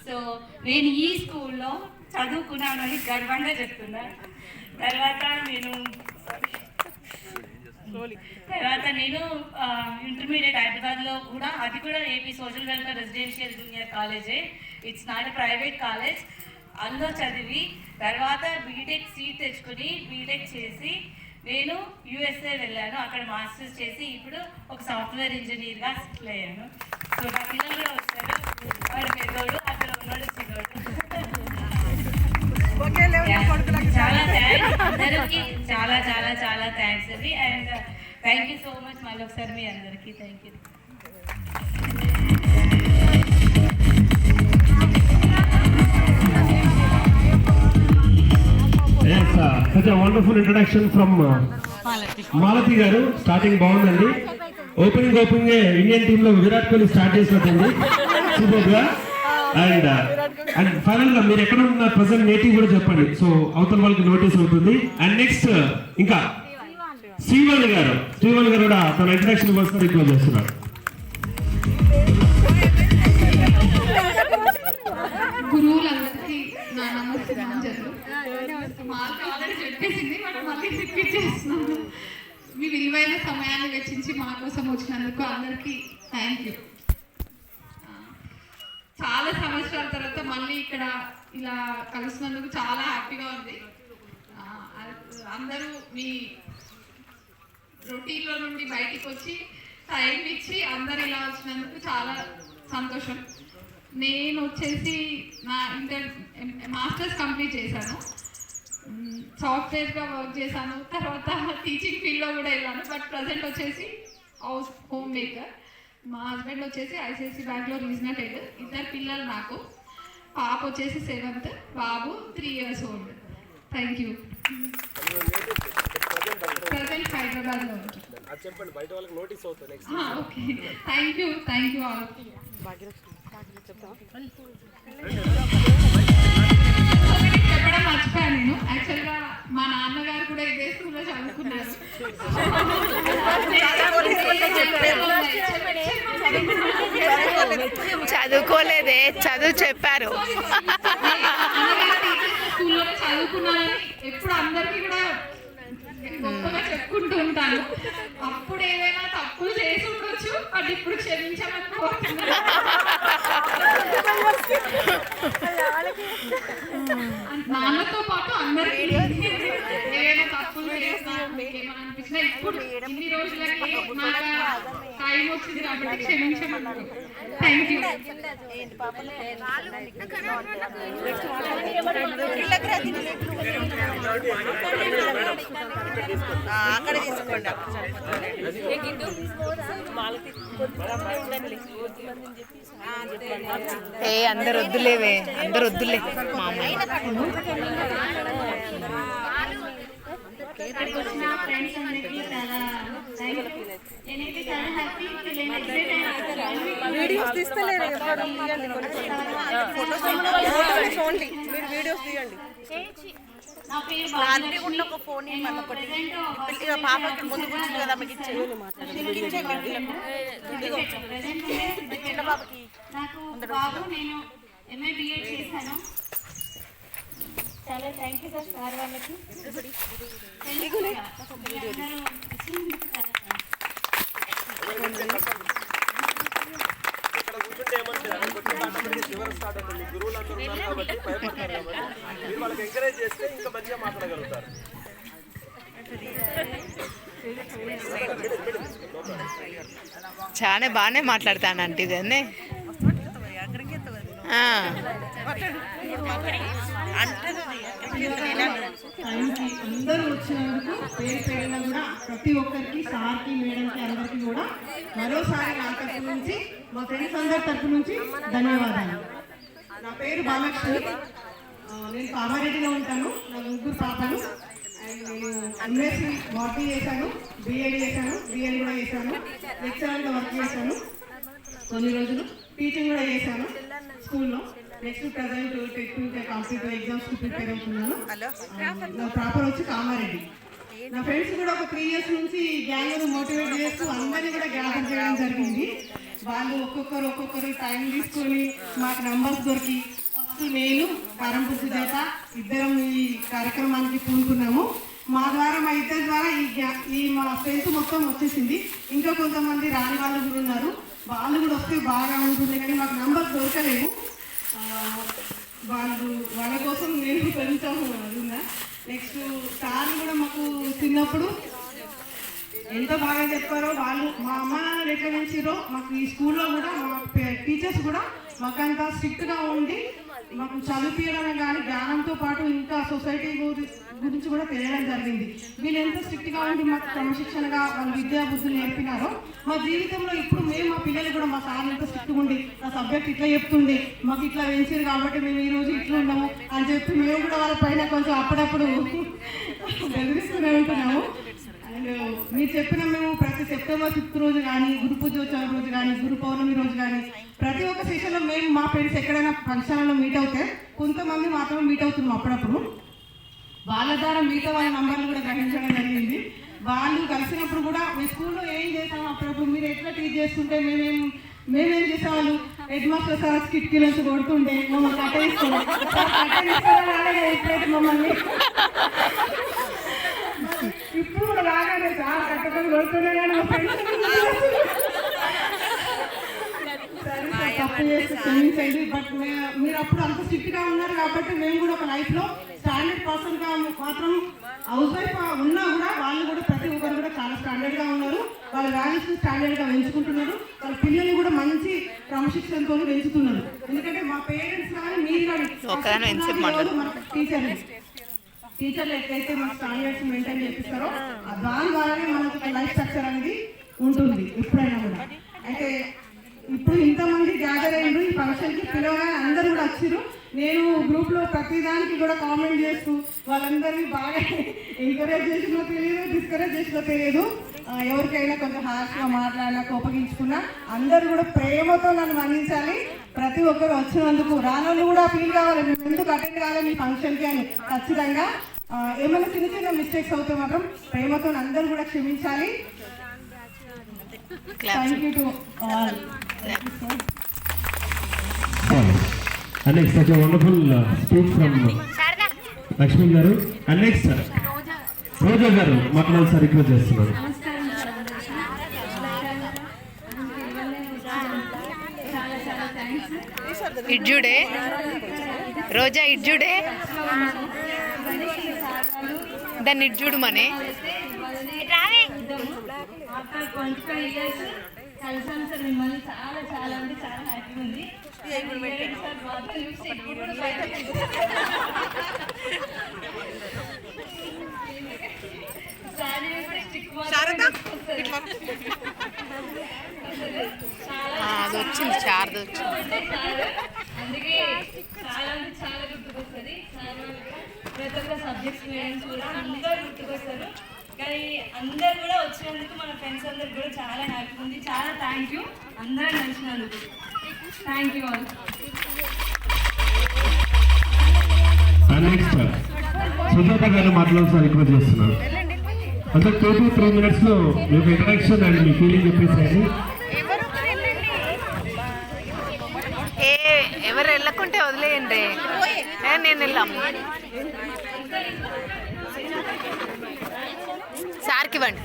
So నేను ఈ స్కూల్లో చదువుకున్నాను అని గర్వంగా చెప్తున్నాను. తర్వాత నేను ఇంటర్మీడియట్ హైదరాబాద్లో కూడా, అది కూడా AP social welfare residential junior కాలేజే, it's not a private college. అందులో చదివి తర్వాత బీటెక్ సీట్ తెచ్చుకొని బీటెక్ చేసి నేను యూఎస్ఏ వెళ్ళాను. అక్కడ మాస్టర్స్ చేసి ఇప్పుడు ఒక సాఫ్ట్వేర్ ఇంజనీర్గా సెటిల్ అయ్యాను. సో నా పిల్లలు కూడా వచ్చారు, వాడు పెద్దోడు, అక్కడ ఉన్నాడు చిన్నోడు. చాలా థ్యాంక్స్ అందరికీ, చాలా చాలా చాలా థ్యాంక్స్ అండి. And thank you so much మళ్ళీ ఒకసారి మీ అందరికీ thank you. Such a wonderful introduction from Malathi గారు. స్టార్టింగ్ బాగుందండి. ఓపెనింగ్ ఇండియన్ టీమ్ లో విరాట్ కోహ్లీ స్టార్ట్ చేసినట్టుంది సూపర్ గా. అండ్ ఫైనల్ గా మీరు ఎక్కడ ఉన్న ప్రెసెంట్ నేటివ్ కూడా చెప్పండి, సో అవతల వాళ్ళకి నోటీస్ అవుతుంది. అండ్ నెక్స్ట్ ఇంకా శ్రీవాణి గారు కూడా తన ఇంట్రడక్షన్ కోసం రిక్వెస్ట్ చేస్తున్నారు. గురువులందరికీ నా నమస్కారాలు. మాకు ఆల్రెడీ చెప్పేసింది, మనం మళ్ళీ రిపీట్ చేస్తున్నాను. మీ విలువైన సమయాన్ని వెచ్చించి మా కోసం వచ్చినందుకు అందరికీ థ్యాంక్ యూ. చాలా సంవత్సరాల తర్వాత మళ్ళీ ఇక్కడ ఇలా కలుస్తున్నందుకు చాలా హ్యాపీగా ఉంది. అందరూ మీ రొటీన్లో నుండి బయటికి వచ్చి టైం ఇచ్చి అందరు ఇలా వచ్చినందుకు చాలా సంతోషం. నేను వచ్చేసి నా మాస్టర్స్ కంప్లీట్ చేశాను, సాఫ్ట్వేర్గా వర్క్ చేశాను. తర్వాత టీచింగ్ ఫీల్డ్లో కూడా వెళ్ళాను. బట్ ప్రజెంట్ వచ్చేసి హోమ్ మేకర్. మా హస్బెండ్ వచ్చేసి ఐసిఐసి బ్యాంక్లో రీజనల్ హెడ్. 2 పిల్లలు నాకు. పాప వచ్చేసి 7th, Babu 3 years old. Thank you. Present హైదరాబాద్లో ఉంటాను. Okay, thank you all. చెప్పడం మర్చిపోయాను నేను. యాక్చువల్గా మా నాన్నగారు కూడా ఇదే స్కూల్లో చదువుకున్నారు. చదువుకోలేదే, చదువు చెప్పారు. స్కూల్లోనే చదువుకున్నానని ఎప్పుడు అందరికీ కూడా గొప్పగా చెప్పుకుంటూ ఉంటాను. అప్పుడు ఏదైనా తప్పులు చేసి ఉండొచ్చు, బట్ ఇప్పుడు క్షమించమని కోరుతున్నాను. నాన్నతో పాటు అందరికీ ఏదైనా తప్పులు చేసినా మీకేమైనా అనిపించినా ఇప్పుడు ఇన్ని రోజులకి నాకు టైం వచ్చింది కాబట్టి క్షమించమన్నారు. Thank you. అక్కడ తీసుకోండి. అందరు వద్దులేవే, అందరు వద్దులే. ఫ్రెండ్స్ అందరికీ చాలా నేనైతే చాలా హ్యాపీ. వీడియోస్ తీస్తలేరు, మీరు వీడియోస్ తీయండి. నా పేరు ఫోన్ పాపకి ముందు కూర్చుంది కదా, మీకు నాకు బాబు, నేను ఎంఏ బిఎడ్ చేశాను. చాలా థ్యాంక్ యూ సార్ వాళ్ళకి. చాలా బాగానే మాట్లాడతానంటే ఇదన్నీ. అందరూ వచ్చినందుకు పేరు పేరున కూడా ప్రతి ఒక్కరికి, సార్కి, మేడంకి, అందరికీ కూడా మరోసారి నా తరఫు నుంచి, మా ఫ్రెండ్స్ అందరి తరఫు నుంచి ధన్యవాదాలు. నా పేరు బాలలక్ష్మి. నేను కామారెడ్డిలో ఉంటాను. నా 3 పాపలు. అండ్ నేను ఎంఎస్సి బాటనీ చేశాను, బిఎడ్ చేశాను, బిఎడ్ కూడా చేశాను, లెక్చరర్గా వర్క్ చేశాను. కొన్ని రోజులు టీచింగ్ కూడా చేశాను స్కూల్లో. నెక్స్ట్ ప్రజెంట్ టెట్ కాంపిటేటివ్ ఎగ్జామ్స్కి ప్రిపేర్ అవుతున్నాను. నా ప్రాపర్ వచ్చి కామారెడ్డి. నా ఫ్రెండ్స్ కూడా ఒక 3 years నుంచి గ్యాంగ్ మోటివేట్ చేస్తూ అందరినీ కూడా గ్యాదర్ చేయడం జరిగింది. వాళ్ళు ఒక్కొక్కరు టైం తీసుకొని మాకు నంబర్స్ దొరికి ఫస్ట్ నేను కారంపు సుజాత ఇద్దరం ఈ కార్యక్రమానికి పూనుకున్నాము. మా ద్వారా మా ఇద్దరి ద్వారా ఈ మా స్ట్రెంత్ మొత్తం వచ్చేసింది. ఇంకా కొంతమంది రాని వాళ్ళు కూడా ఉన్నారు, వాళ్ళు కూడా వస్తే బాగా ఉంటుంది, కానీ మాకు నంబర్ దొరకలేదు. వాళ్ళ కోసం నేను కొంచెం అదున్నా. నెక్స్ట్ సార్ కూడా మాకు చిన్నప్పుడు ఎంత బాగా చెప్పారో, వాళ్ళు మా అమ్మ నాన్నలు ఎట్లా పెంచారో మాకు ఈ స్కూల్లో కూడా మా టీచర్స్ కూడా మాకంతా స్ట్రిక్ట్గా ఉండి మాకు చదివించడమే కానీ జ్ఞానంతో పాటు ఇంకా సొసైటీ గురించి కూడా తెలియడం జరిగింది. వీళ్ళు ఎంత స్ట్రిక్ట్గా ఉండి మాకు క్రమశిక్షణగా వాళ్ళ విద్యా బుద్ధులు నేర్పినారో మా జీవితంలో ఇప్పుడు మేము మా పిల్లలు కూడా మా సార్ ఎంత స్ట్రిక్ట్గా ఉండి ఆ సబ్జెక్ట్ ఇట్లా చెప్తుండే మాకు ఇట్లా పెంచారు కాబట్టి మేము ఈరోజు ఇట్లా ఉన్నాము అని చెప్పి మేము కూడా వాళ్ళ పైన కొంచెం అప్పుడప్పుడు బెదిరిస్తూనే ఉంటున్నాము. అండ్ మీరు చెప్పిన మేము ప్రతి సెప్టెంబర్ 5th రోజు కానీ, గురు పూజోత్సవం రోజు కానీ, గురు పౌర్ణమి రోజు కానీ ప్రతి ఒక్క సెషన్లో మేము మా ఫ్రెండ్స్ ఎక్కడైనా ఫంక్షన్లో మీట్ అవుతే కొంతమంది మాత్రమే మీట్ అవుతున్నాం. అప్పుడప్పుడు వాళ్ళ ద్వారా మిగతా వాళ్ళ నంబర్లు కూడా గ్రహించడం జరిగింది. వాళ్ళు కలిసినప్పుడు కూడా మీ స్కూల్లో ఏం చేస్తాము, అప్పుడప్పుడు మీరు ఎట్లా టీచ్ చేస్తుంటే మేమేం చేసేవాళ్ళు, హెడ్ మాస్టర్ సార్ కిటికీలోంచి కొడుతుండే మమ్మల్ని కట్టేసుకోవడం మమ్మల్ని ఇప్పుడు కూడా రాగానే సార్ కట్టకొని కొడుతుండే కానీ మా ఫ్రెండ్స్ తప్పు చేసి క్షమించండి. బట్ మీరు అప్పుడు అంత స్ట్రిక్ట్గా ఉన్నారు కాబట్టి మేము కూడా ఒక లైఫ్లో స్టాండర్డ్ పర్సన్గా మాత్రం హౌస్ వైఫ్ ఉన్నా కూడా వాళ్ళు కూడా ప్రతి ఒక్కరు కూడా చాలా స్టాండర్డ్గా ఉన్నారు. వాళ్ళ వాల్యూస్ స్టాండర్డ్గా పెంచుకుంటున్నారు. వాళ్ళ పిల్లల్ని కూడా మంచి క్రమశిక్షణతో పెంచుతున్నారు. ఎందుకంటే మా పేరెంట్స్ కానీ మీరు కానీ టీచర్లు ఎట్లయితే మన స్టాండర్డ్స్ మెయింటైన్ చేపిస్తారో దాని ద్వారానే మనకు ఒక లైఫ్ స్ట్రక్చర్ అనేది ఉంటుంది ఎప్పుడైనా కూడా. అయితే ఇప్పుడు ఇంతమంది గ్యాదర్ అయ్యారు ఈ ఫంక్షన్కి, పిలవగానే అందరూ కూడా వచ్చారు. నేను గ్రూప్లో ప్రతిదానికి కూడా కామెంట్ చేస్తూ వాళ్ళందరినీ బాగా ఎంకరేజ్ చేసినో తెలియదు, డిస్కరేజ్ చేసినో తెలియదు. ఎవరికైనా కొంచెం హార్ష్గా మాట్లాడినా, కోపగించుకున్నా అందరూ కూడా ప్రేమతో నన్ను మన్నించాలి. ప్రతి ఒక్కరు వచ్చినందుకు రానోళ్ళు కూడా ఫీల్ కావాలి, మేము ఎందుకు అటెండ్ కావాలి మీ ఫంక్షన్కి అని. ఖచ్చితంగా ఏమైనా చిన్న చిన్న మిస్టేక్స్ అవుతే మాత్రం ప్రేమతో అందరూ కూడా క్షమించాలి. Thank you to all. And next, such a wonderful speech from Lakshmi garu. And next, Roja garu మాట్లాడాలి సార్ రిక్వెస్ట్ చేస్తున్నాను. ఇడ్జుడే రోజా, ఇడ్జుడే దాన్ని ఇడ్జుడు మనే ఆఫ్టర్ 25 years కలిసాను సార్ మిమ్మల్ని. చాలా చాలా అంటే చాలా హ్యాపీగా ఉంది. అది వచ్చింది, చార్ది వచ్చింది. అందుకే చాలా అంటే చాలా గుర్తుకొస్తుంది. ప్రతి ఒక్క సబ్జెక్ట్స్ మేడమ్స్ కూడా అందరూ గుర్తుకొస్తారు. కానీ అందరు కూడా వచ్చినందుకు మన ఫ్రెండ్స్ అందరు కూడా చాలా హ్యాపీగా ఉంది. చాలా థ్యాంక్ యూ అందరూ కలిసినందుకు. Thank you all. Next Sujatha గారు మాట్లాడాలి సార్ రిక్వెస్ట్ చేస్తున్నాను. అంటే 2 to 3 minutes లో మీకు ఇంట్రడక్షన్ అండ్ మీ ఫీలింగ్ చెప్పేసేయండి. ఎవరు వెళ్ళకుంటే వదిలేయండి, నేను వెళ్ళాం. సార్కి ఇవ్వండి.